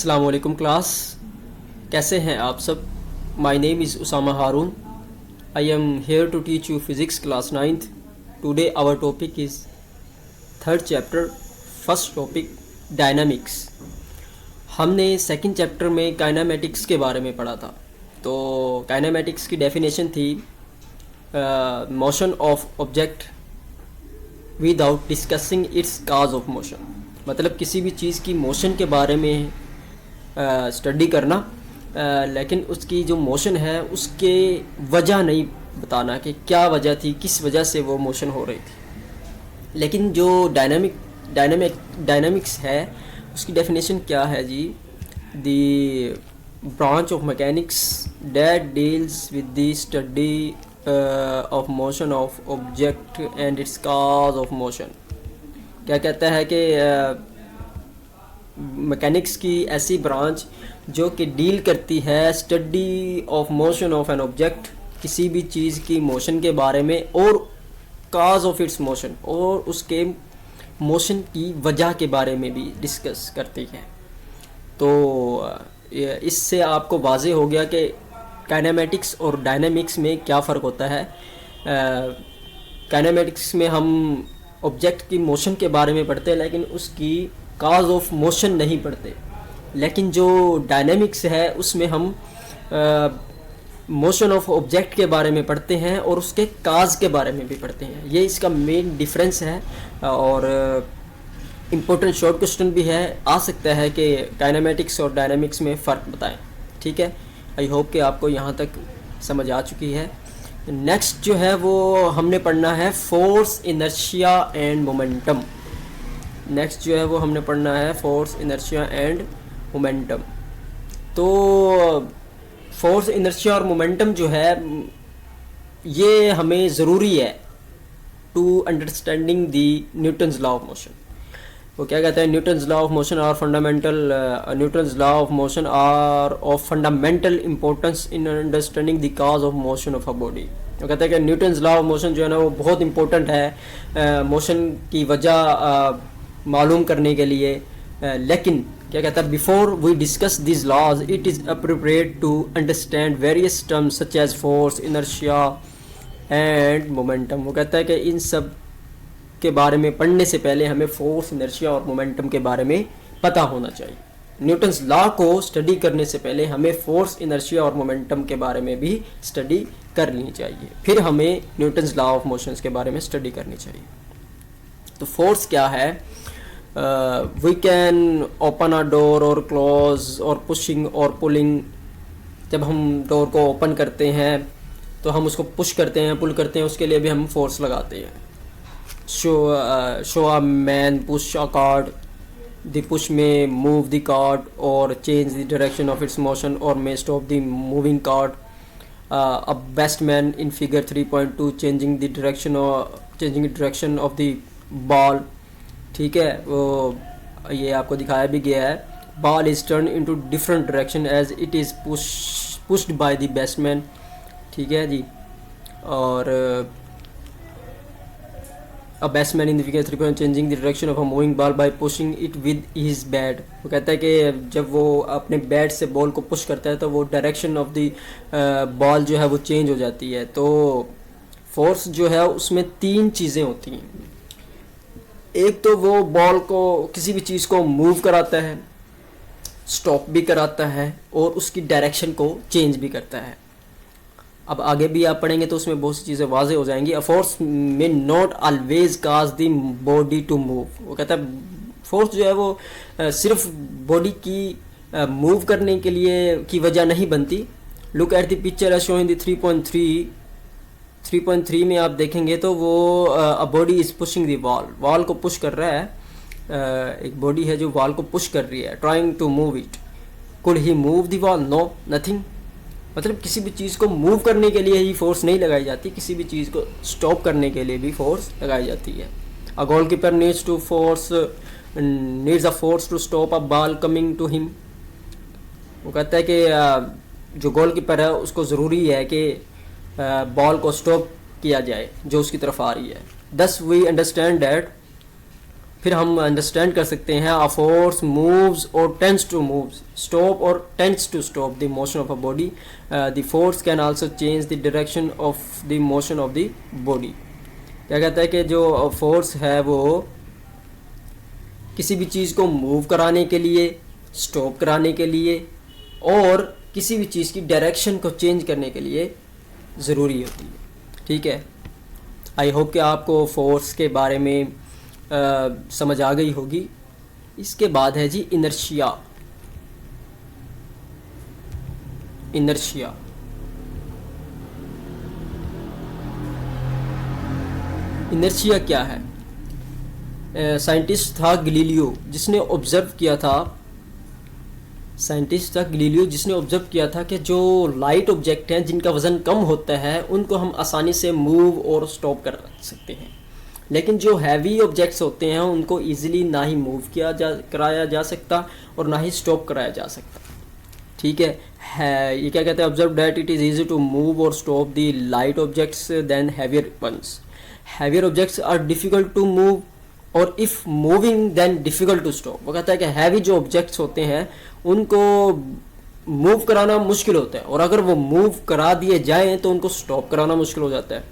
अस्सलाम वालेकुम क्लास, कैसे हैं आप सब। My name is Usama Haroon. I am here to teach you physics class 9th। Today our topic is third chapter, first topic dynamics. हमने second chapter में काइनेमेटिक्स के बारे में पढ़ा था। तो काइनेमेटिक्स की डेफिनेशन थी motion of object without discussing it's cause of motion. मतलब किसी भी चीज़ की मोशन के बारे में स्टडी करना, लेकिन उसकी जो मोशन है उसके वजह नहीं बताना कि क्या वजह थी, किस वजह से वो मोशन हो रही थी। लेकिन जो डायनामिक्स है उसकी डेफिनेशन क्या है जी? The branch of mechanics that deals with the study of motion of object and its cause of motion. क्या कहता है कि मैकेनिक्स की ऐसी ब्रांच जो कि डील करती है study of motion of an object, किसी भी चीज़ की मोशन के बारे में, और काज ऑफ इट्स मोशन, और उसके मोशन की वजह के बारे में भी डिस्कस करती है। तो इससे आपको वाज़े हो गया कि काइनेमेटिक्स और डायनामिक्स में क्या फ़र्क होता है। काइनेमेटिक्स में हम ऑब्जेक्ट की मोशन के बारे में पढ़ते हैं, लेकिन उसकी काज ऑफ मोशन नहीं पढ़ते। लेकिन जो डायनामिक्स है उसमें हम मोशन ऑफ ऑब्जेक्ट के बारे में पढ़ते हैं और उसके काज के बारे में भी पढ़ते हैं। ये इसका मेन डिफरेंस है। और इम्पोर्टेंट शॉर्ट क्वेश्चन भी है, आ सकता है कि काइनेमेटिक्स और डायनामिक्स में फ़र्क बताएं। ठीक है, आई होप कि आपको यहाँ तक समझ आ चुकी है। नेक्स्ट जो है वो हमने पढ़ना है force, inertia and momentum. Next जो है वो हमने पढ़ना है फोर्स, इनर्शिया एंड मोमेंटम। तो फोर्स, इनर्शिया और मोमेंटम जो है ये हमें ज़रूरी है to understanding the Newton's law of motion. वो क्या कहते हैं? Newton's law of motion are fundamental, Newton's law of motion are of fundamental importance in understanding the cause of motion of a body. वो कहते हैं कि न्यूटन्स लॉ ऑफ मोशन जो है ना वो बहुत इंपॉर्टेंट है मोशन की वजह मालूम करने के लिए। लेकिन क्या कहता है? Before we discuss this laws it is appropriate to understand various terms such as force, inertia and momentum. वो कहता है कि इन सब के बारे में पढ़ने से पहले हमें फोर्स, इनर्शिया और मोमेंटम के बारे में पता होना चाहिए। न्यूटन्स लॉ को स्टडी करने से पहले हमें फोर्स, इनर्शिया और मोमेंटम के बारे में भी स्टडी कर लेनी चाहिए। फिर हमें न्यूटन्स लॉ ऑफ मोशंस के बारे में स्टडी करनी चाहिए। तो फोर्स क्या है? We can open a door or close or pushing or pulling. जब हम डोर को ओपन करते हैं तो हम उसको पुश करते हैं, पुल करते हैं, उसके लिए भी हम फोर्स लगाते हैं। Show a man push a card, the push में मूव द कार्ड और change the direction of its motion और may stop the moving card. A best man in figure 3.2 changing the direction of the ball. ठीक है, वो ये आपको दिखाया भी गया है। Ball is turn into different direction as it is pushed by the best man. ठीक है जी। और a batsman in the wicket 3 point changing the direction of a moving ball by pushing it with his bat. वो कहता है कि जब वो अपने बैट से बॉल को पुश करता है तो वो डायरेक्शन ऑफ द बॉल जो है वो चेंज हो जाती है। तो फोर्स जो है उसमें तीन चीज़ें होती हैं। एक तो वो बॉल को, किसी भी चीज़ को मूव कराता है, स्टॉप भी कराता है और उसकी डायरेक्शन को चेंज भी करता है। अब आगे भी आप पढ़ेंगे तो उसमें बहुत सी चीज़ें वाजे हो जाएंगी। A force may not always cause the body to move. वो कहता है फोर्स जो है वो सिर्फ बॉडी की मूव करने के लिए की वजह नहीं बनती। Look at the picture as showing the 3.3 में आप देखेंगे तो वो a body is pushing the wall को पुश कर रहा है। एक बॉडी है जो वॉल को पुश कर रही है, trying to move it. Could he move the wall? No, nothing. मतलब किसी भी चीज़ को मूव करने के लिए ही फोर्स नहीं लगाई जाती, किसी भी चीज़ को स्टॉप करने के लिए भी फोर्स लगाई जाती है। A goalkeeper needs a force to stop a ball coming to him. वो कहता है कि जो गोलकीपर है उसको ज़रूरी है कि बॉल को स्टॉप किया जाए जो उसकी तरफ आ रही है। दस वी अंडरस्टैंड दैट फिर हम अंडरस्टैंड कर सकते हैं a force moves or tends to move, stop or tends to stop the motion of a body. The force can also change the direction of the motion of the body. क्या कहता है कि जो force है वो किसी भी चीज़ को मूव कराने के लिए, स्टॉप कराने के लिए और किसी भी चीज़ की डायरेक्शन को चेंज करने के लिए ज़रूरी होती है। ठीक है, आई होप कि आपको फोर्स के बारे में समझ आ गई होगी। इसके बाद है जी इनर्शिया। इनर्शिया इनर्शिया क्या है? साइंटिस्ट था गलीलियो जिसने ऑब्जर्व किया था, कि जो लाइट ऑब्जेक्ट हैं जिनका वज़न कम होता है उनको हम आसानी से मूव और स्टॉप कर सकते हैं, लेकिन जो हैवी ऑब्जेक्ट्स होते हैं उनको इजीली ना ही मूव कराया जा सकता और ना ही स्टॉप कराया जा सकता। ठीक है, ये क्या कहते हैं? Observe that it is easy to move और stop the light objects than heavier ones. Heavier objects are difficult to move और if moving then difficult to stop. वो कहता है कि हैवी जो ऑब्जेक्ट्स होते हैं उनको मूव कराना मुश्किल होता है और अगर वो मूव करा दिए जाएं तो उनको स्टॉप कराना मुश्किल हो जाता है।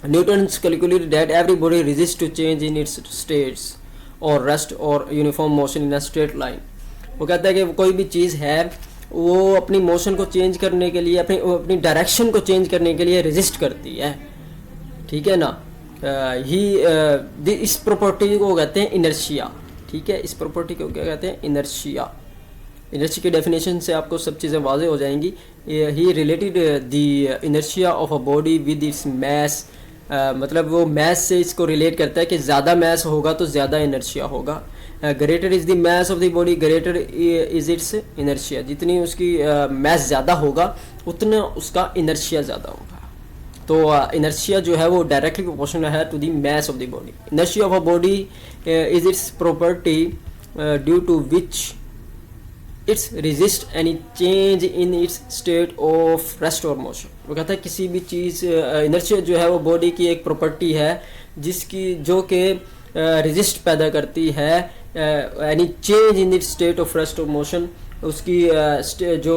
Newton's calculated that every body resist to change in its states or rest or uniform motion in a straight line. वो कहता है कि कोई भी चीज़ है वो अपनी मोशन को चेंज करने के लिए, अपनी डायरेक्शन को चेंज करने के लिए रेजिस्ट करती है। ठीक है ना, इस प्रॉपर्टी को कहते हैं इनर्शिया। ठीक है, इस प्रॉपर्टी को क्या कहते हैं? इनर्शिया। इनर्शिया की डेफिनेशन से आपको सब चीज़ें वाज़ेह हो जाएंगी। He related the inertia of a body with its mass, मतलब वो मैस से इसको रिलेट करता है कि ज़्यादा मैस होगा तो ज़्यादा इनर्शिया होगा। Greater is the mass of the body greater is it's inertia. जितनी उसकी मैस ज़्यादा होगा उतना उसका इनर्शिया ज़्यादा होगा। तो इनर्शिया जो है वो डायरेक्टली प्रोपोर्शनल है to the mass of the body. Inertia of a body is its property due to which its resist any change in its state of rest or motion. वो कहता है किसी भी चीज़, इनर्शिया जो है वो बॉडी की एक प्रॉपर्टी है जिसकी जो कि रेजिस्ट पैदा करती है any change in its state of rest or motion. उसकी जो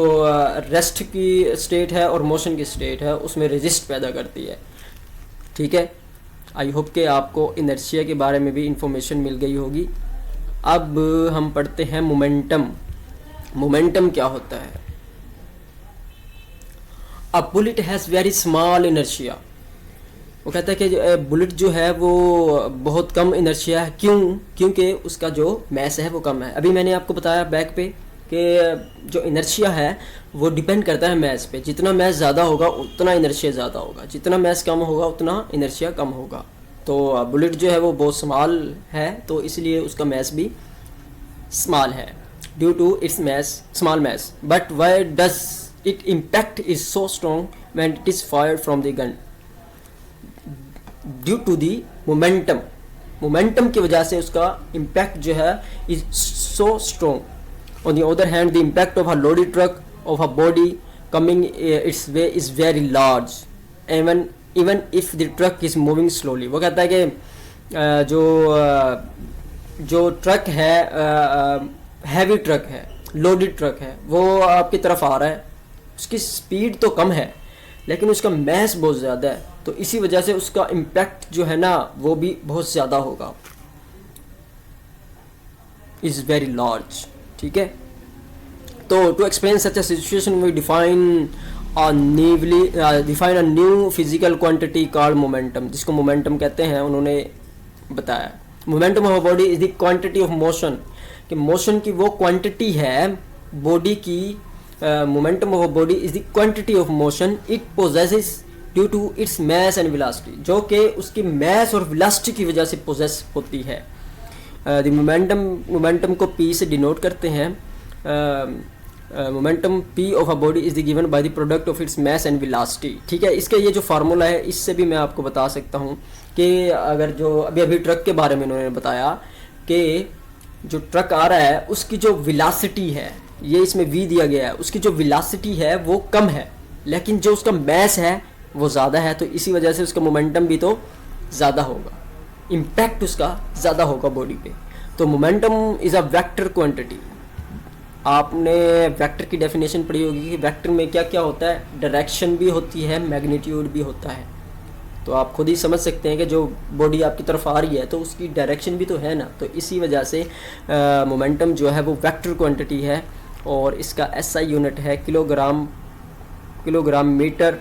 रेस्ट की स्टेट है और मोशन की स्टेट है उसमें रेजिस्ट पैदा करती है। ठीक है, आई होप कि आपको इनर्शिया के बारे में भी इंफॉर्मेशन मिल गई होगी। अब हम पढ़ते हैं मोमेंटम। मोमेंटम क्या होता है? A bullet has very small inertia. वो कहता है कि बुलेट जो है वो बहुत कम इनर्शिया है। क्योंकि उसका जो मैस है वो कम है। अभी मैंने आपको बताया बैक पे कि जो इनर्शिया है वो डिपेंड करता है मैस पे। जितना मैस ज़्यादा होगा उतना इनर्शिया ज़्यादा होगा, जितना मैस कम होगा उतना इनर्शिया कम होगा। तो बुलेट जो है वो बहुत स्मॉल है तो इसलिए उसका मैस भी स्मॉल है due to its mass, small mass. But why does it impact is so strong when it is fired from the gun? Due to the momentum. Momentum की वजह से उसका इम्पैक्ट जो है is so strong. On the other hand, the impact of a loaded truck of a body coming its way is very large, even if the truck is moving slowly. वो कहता है कि जो ट्रक है, heavy truck है, loaded truck है, वो आपकी तरफ आ रहा है, उसकी स्पीड तो कम है लेकिन उसका मैस बहुत ज़्यादा है, तो इसी वजह से उसका इम्पैक्ट जो है ना वो भी बहुत ज़्यादा होगा, इज़ वेरी लार्ज। ठीक है, तो to explain such a situation we define a new physical quantity called momentum, जिसको मोमेंटम कहते हैं। उन्होंने बताया momentum of a body is the quantity of motion, कि मोशन की वो क्वांटिटी है बॉडी की। Momentum of a body is the quantity of motion it possesses due to its mass and velocity, जो कि उसकी मैस और वेलोसिटी की वजह से पोजेस होती है। द मोमेंटम को पी से डिनोट करते हैं। Momentum P of a body is the given by the product of its mass and velocity. ठीक है, इसका ये जो फार्मूला है इससे भी मैं आपको बता सकता हूँ कि अगर जो अभी ट्रक के बारे में उन्होंने बताया कि जो ट्रक आ रहा है उसकी जो वेलोसिटी है, ये इसमें वी दिया गया है, उसकी जो वेलोसिटी है वो कम है लेकिन जो उसका मैस है वो ज़्यादा है, तो इसी वजह से उसका मोमेंटम भी तो ज़्यादा होगा। इम्पैक्ट उसका ज़्यादा होगा बॉडी पे। तो momentum is a vector quantity. आपने वेक्टर की डेफिनेशन पढ़ी होगी कि वेक्टर में क्या क्या होता है, डायरेक्शन भी होती है, मैग्नीट्यूड भी होता है। तो आप खुद ही समझ सकते हैं कि जो बॉडी आपकी तरफ आ रही है तो उसकी डायरेक्शन भी तो है ना। तो इसी वजह से मोमेंटम जो है वो वेक्टर क्वांटिटी है और इसका एसआई यूनिट है किलोग्राम मीटर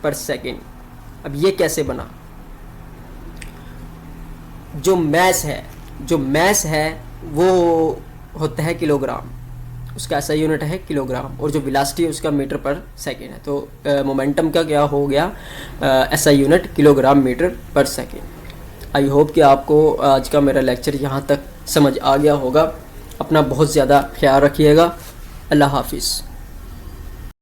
पर सेकेंड। अब ये कैसे बना? जो मैस है वो होता है किलोग्राम, उसका ऐसा यूनिट है किलोग्राम, और जो वेलोसिटी है उसका मीटर पर सेकेंड है। तो मोमेंटम का क्या हो गया, ऐसा यूनिट किलोग्राम मीटर पर सेकेंड। आई होप कि आपको आज का मेरा लेक्चर यहाँ तक समझ आ गया होगा। अपना बहुत ज़्यादा ख्याल रखिएगा। अल्लाह हाफिज़।